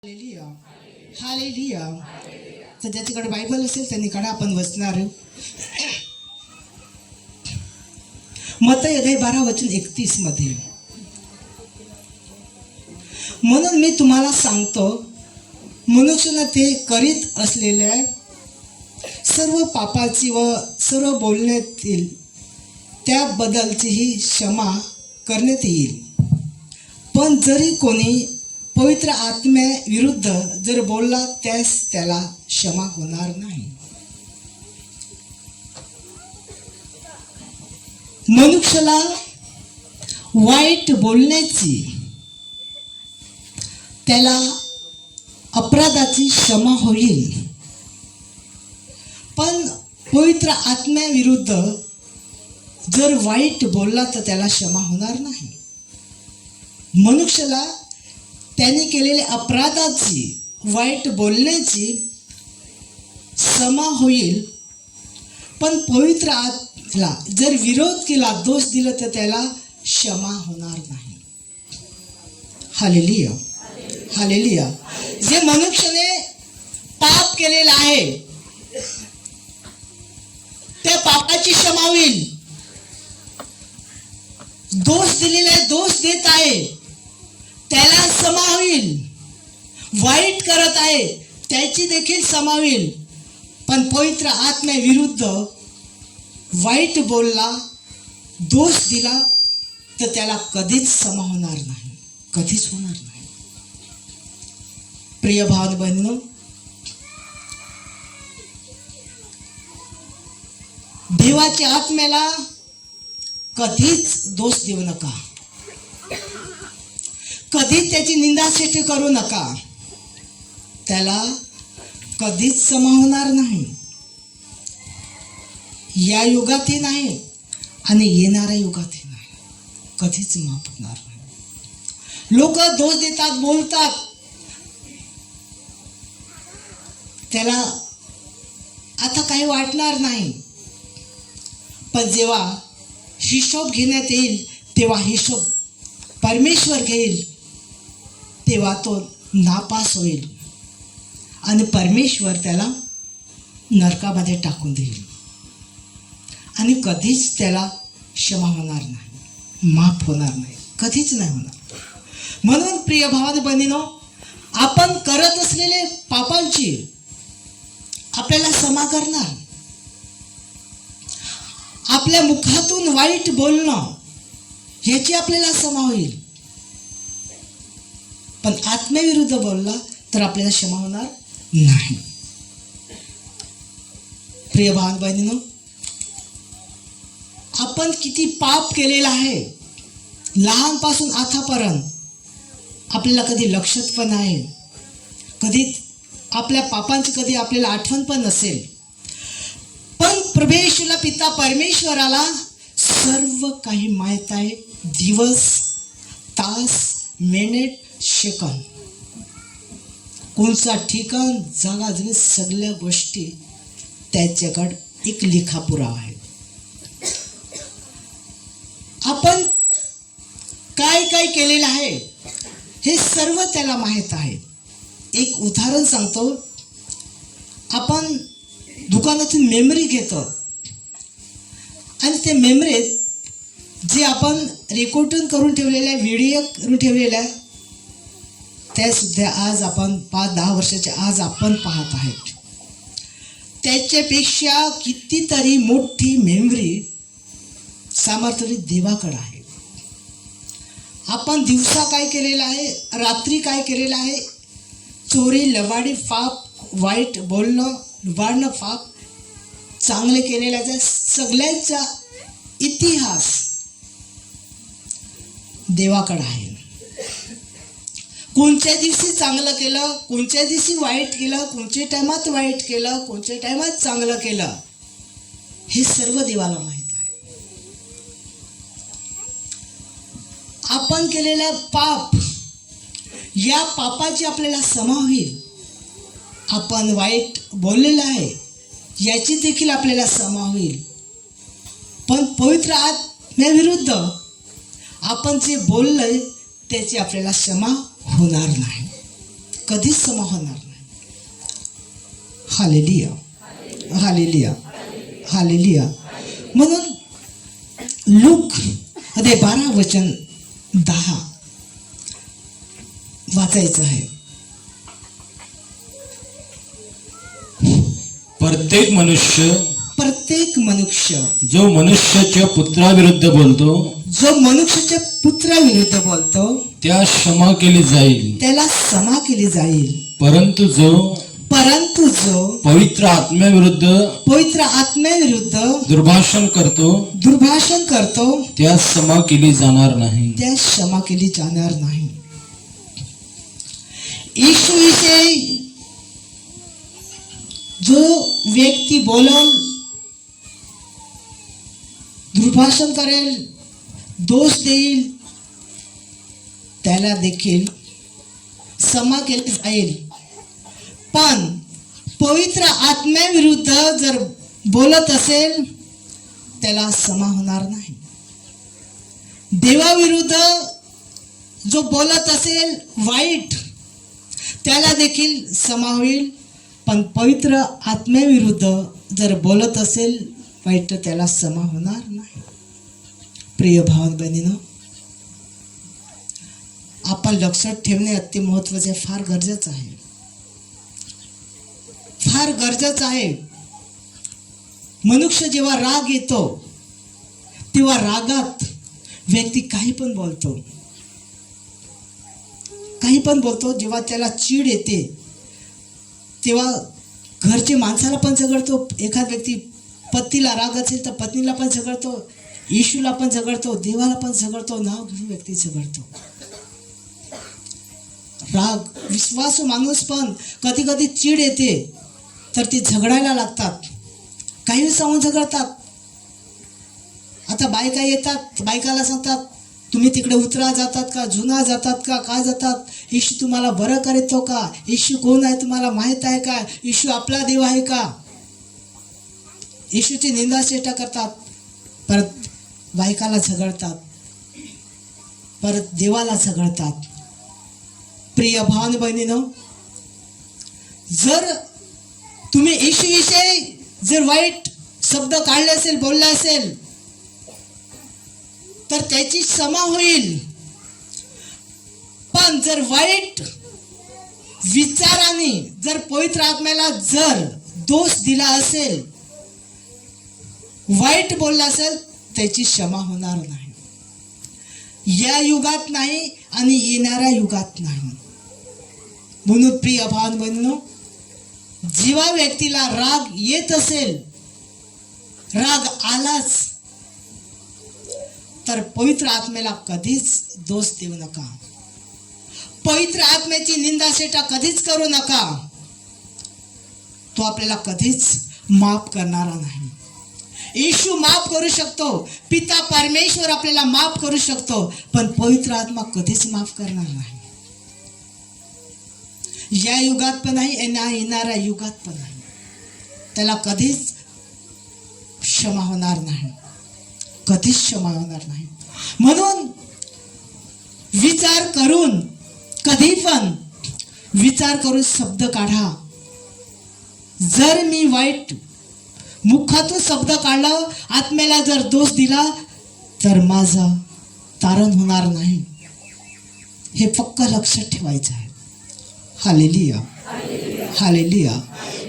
Hallelujah hallelujah. तर ज्याच्याकडे Bible असेल त्यांनी काढा, आपण वाचणार. मत्ती अध्याय 12:31 मध्ये, म्हणून मी तुम्हाला सांगतो, मनुष्याने ते करीत असलेल्या सर्व पापाची व सर्व बोलण्यातील त्याबद्दलचीही क्षमा करण्यात येईल. पण जरी कोणी पवित्र आत्म्याविरुद्ध जर बोलला त्यास त्याला क्षमा होणार नाही. मनुष्याला वाईट बोलण्याची, त्याला अपराधाची क्षमा होईल. पण पवित्र आत्म्याविरुद्ध जर वाईट बोलला तर त्याला क्षमा होणार नाही. मनुष्याला त्याने केलेल्या अपराधाची, वाईट बोलण्याची क्षमा होईल. पण पवित्र आत्म्याला जर विरोध केला, दोष दिला तर त्याला क्षमा होणार नाही. Hallelujah hallelujah. जे मनुष्याने पाप केलेला आहे त्या पापाची क्षमा होईल. दोष दिलेला आहे, दोष देत आहे, त्याला क्षमा होईल. वाईट करत आहे त्याची देखील क्षमा होईल. पण पवित्र आत्म्याविरुद्ध वाईट बोलला, दोष दिला तर त्याला कधीच क्षमा होणार नाही, कधीच होणार नाही. प्रिय भाव बहिणींनो, देवाच्या आत्म्याला कधीच दोष देऊ नका, कधीच त्याची निंदाशेटी करू नका. त्याला कधीच क्षमा होणार नाही. या युगातही नाही आणि येणाऱ्या युगातही नाही, कधीच माफ होणार नाही. लोक दोष देतात, बोलतात, त्याला आता काही वाटणार नाही. पण जेव्हा हिशोब घेण्यात येईल तेव्हा हिशोब परमेश्वर घेईल, तेव्हा तो नापास होईल आणि परमेश्वर त्याला नरकामध्ये टाकून देईल आणि कधीच त्याला क्षमा होणार नाही, माफ होणार नाही, कधीच नाही होणार. म्हणून प्रिय भावाने बहिणीनो, आपण करत असलेले पापांची आपल्याला क्षमा करणार. आपल्या मुखातून वाईट बोलणं ह्याची आपल्याला क्षमा होईल. पण आत्म्याविरुद्ध बोलला तर आपल्याला क्षमा होणार नाही. प्रिय भाव बहिणींनो, आपण किती पाप केलेला आहे लहानपासून आतापर्यंत आपल्याला कधी लक्षात पण आहे, कधी आपल्या पापांची कधी आपल्याला आठवण पण नसेल. पण प्रभेशला पिता परमेश्वराला सर्व काही माहीत आहे. दिवस, तास, मिनिट, सेकंद, कोणचा ठिकाण, जागा, जमीन, सगळ्या गोष्टी त्याच्याकडे एक लिखापुरावा आहे. आपण काय काय केलेलं आहे हे सर्व त्याला माहीत आहे. एक उदाहरण सांगतो. आपण दुकानातून मेमरी घेतो आणि त्या मेमरीत जे आपण रेकॉर्डिंग करून ठेवलेल्या, व्हिडिओ करून ठेवलेल्या, त्या सुद्धा आज आपण 5-10 वर्षाच्या आज आपण पाहत आहेत. त्याच्यापेक्षा कितीतरी मोठी मेमरी सामर्थ्य देवाकडे आहे. आपण दिवसा काय केलेलं आहे, रात्री काय केलेलं आहे, चोरी, लबाडी, पाप, वाईट बोलणं, लुबाडणं, पाप, चांगले केलेल्याचा सगळ्यांचा इतिहास देवाकडे आहे. कोणत्या दिवशी चांगलं केलं, कोणत्या दिवशी वाईट केलं, कोणत्या टायमात वाईट केलं, कोणत्या टायमात चांगलं केलं, हे सर्व देवाला माहीत आहे. आपण केलेलं पाप, या पापाची आपल्याला क्षमा होईल. आपण वाईट बोललेलं आहे याची देखील आपल्याला क्षमा होईल. पण पवित्र आत्म्याविरुद्ध आपण जे बोललंय त्याची आपल्याला क्षमा होणार नाही. कधीच क्षमा होणार नाही. Hallelujah, hallelujah, hallelujah. म्हणून लूक 12:10 वाचायचं आहे. प्रत्येक मनुष्य जो मनुष्याच्या पुत्राविरुद्ध बोलतो मनुष्याच्या पुत्राविरुद्ध बोलतो त्याला क्षमा केली जाईल. त्याला क्षमा केली जाईल. परंतु जो पवित्र आत्म्याविरुद्ध दुर्भाषण करतो त्यास क्षमा केली जाणार नाही. क्षमा केली जाणार नाही. येशूविषयी जो व्यक्ती बोलल, दुर्भाषण करेल, दोष देईल, त्याला देखील क्षमा केली जाईल. पण पवित्र आत्म्याविरुद्ध जर बोलत असेल त्याला क्षमा होणार नाही. देवाविरुद्ध जो बोलत असेल वाईट, त्याला देखील क्षमा होईल. पण पवित्र आत्म्याविरुद्ध जर बोलत असेल वाईट, तर त्याला क्षमा होणार नाही. प्रिय भाव बहिणीनो, आपण लक्षात ठेवणे अति महत्त्वाचे, फार गरजेचं आहे, फार गरजेचं आहे. मनुष्य जेव्हा राग येतो तेव्हा रागात व्यक्ती काही पण बोलतो. जेव्हा त्याला चीड येते तेव्हा घरचे माणसाला पण झगडतो. एखाद व्यक्ती पतीला राग असेल तर पत्नीला पण झगडतो, येशूला पण झगडतो, देवाला पण झगडतो, नाव घेऊन व्यक्ती झगडतो. राग, विश्वासू माणूस पण कधी कधी चीड येते तर ते झगडायला लागतात, काही सांगून झगडतात. आता बायका येतात, बायकाला सांगतात तुम्ही तिकडे उतरा जातात का, जुना जातात का, काय जातात, येशू तुम्हाला बरं करतो का, येशू कोण आहे तुम्हाला माहीत आहे का, येशू आपला देव आहे का. येशूची निंदा चेष्टा करतात, परत बायकाला झगडतात, परत देवाला झगडतात. प्रिय भाव बहिणीनो, जर तुम्ही येशूविषयी जर वाईट शब्द काढले असेल, बोलले असेल, तर त्याची क्षमा होईल. पण जर वाईट विचाराने जर पवित्र आत्म्याला जर दोष दिला असेल, वाईट बोलला असेल, त्याची क्षमा होणार नाही. या युगात नाही आणि येणाऱ्या युगात नाही. म्हणून प्रिय भाव बहिणीनो, जेव्हा व्यक्तीला राग येत असेल, राग आलाच, तर पवित्र आत्म्याला कधीच दोष देऊ नका. पवित्र आत्म्याची निंदा शेटा कधीच करू नका. तो आपल्याला कधीच माफ करणारा नाही. येशू माफ करू शकतो, पिता परमेश्वर आपल्याला माफ करू शकतो, पण पवित्र आत्मा कधीच माफ करणार नाही. या युगात पण नाही, येणाऱ्या युगात पण नाही. त्याला कधीच क्षमा होणार नाही, कधीच क्षमा होणार नाही. म्हणून विचार करून, कधी पण विचार करून शब्द काढा. जर मी वाईट मुखातून शब्द काढला, आत्म्याला जर दोष दिला, तर माझं तारण होणार नाही. हे फक्त लक्षात ठेवायचं आहे. Hallelujah, hallelujah.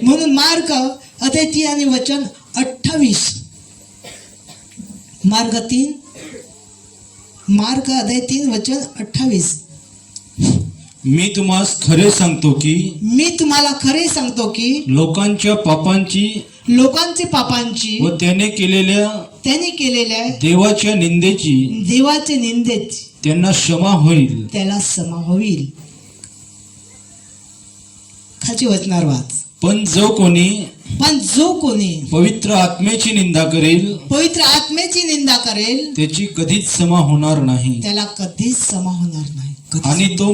म्हणून मार्क अध्याय 3 आणि वचन 28, मार्क अध्याय 3 वचन 28. मी तुम्हाला खरे सांगतो की लोकांच्या पापांची व त्याने केलेल्या देवाच्या निंदेची त्यांना क्षमा होईल. खालची वचनार वाच. पण जो कोणी पवित्र आत्म्याची निंदा करेल त्याची कधीच क्षमा होणार नाही. त्याला कधीच क्षमा होणार नाही. आणि तो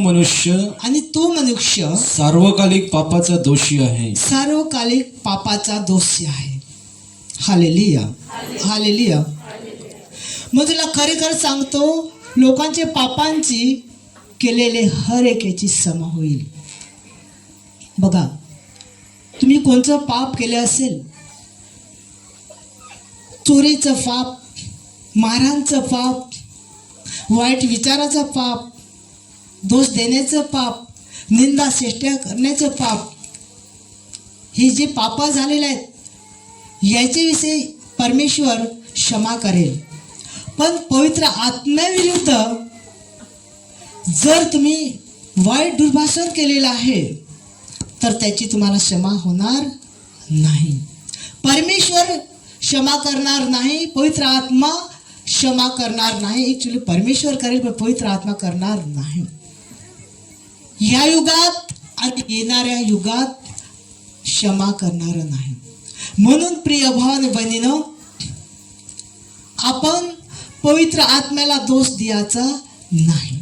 मनुष्य सार्वकालिक पापाचा दोषी आहे. Hallelujah, hallelujah. मग तुला खरेखर सांगतो, लोकांचे पापांची केलेले हर एक याची क्षमा होईल. बघा, तुम्ही कोणतं पाप केले असेल, चोरीचं पाप, मारहाणचं पाप, वाईट विचाराचं पाप, दोष देण्याचं पाप, निंदा चेष्टा करण्याचं पाप, हे जे पाप झालेले आहेत याच्याविषयी परमेश्वर क्षमा करेल. पण पवित्र आत्म्याविरुद्ध जर तुम्ही वाईट दुर्भाषण केलेलं आहे तर त्याची तुम्हाला क्षमा होणार नाही. परमेश्वर क्षमा करणार नाही, पवित्र आत्मा क्षमा करणार नाही. ॲक्च्युली परमेश्वर करेल पण पवित्र आत्मा करणार नाही. ह्या युगात आणि येणाऱ्या युगात क्षमा करणार नाही. म्हणून प्रिय भाव आणि बहिणीनो, आपण पवित्र आत्म्याला दोष द्यायचा नाही.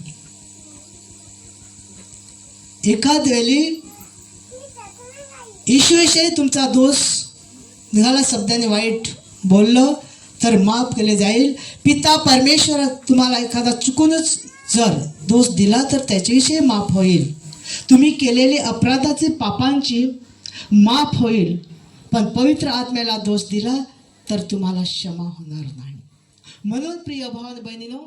एखाद वेळी ईश्वरविषयी तुमचा दोष निघाला, शब्दाने वाईट बोललं तर माफ केले जाईल. पिता परमेश्वर तुम्हाला एखादा चुकूनच जर दोष दिला तर त्याच्याविषयी माफ होईल. तुम्ही केलेले अपराधाचे पापांची माफ होईल. पण पवित्र आत्म्याला दोष दिला तर तुम्हाला क्षमा होणार नाही. म्हणून प्रिय भाव बहिणीनो,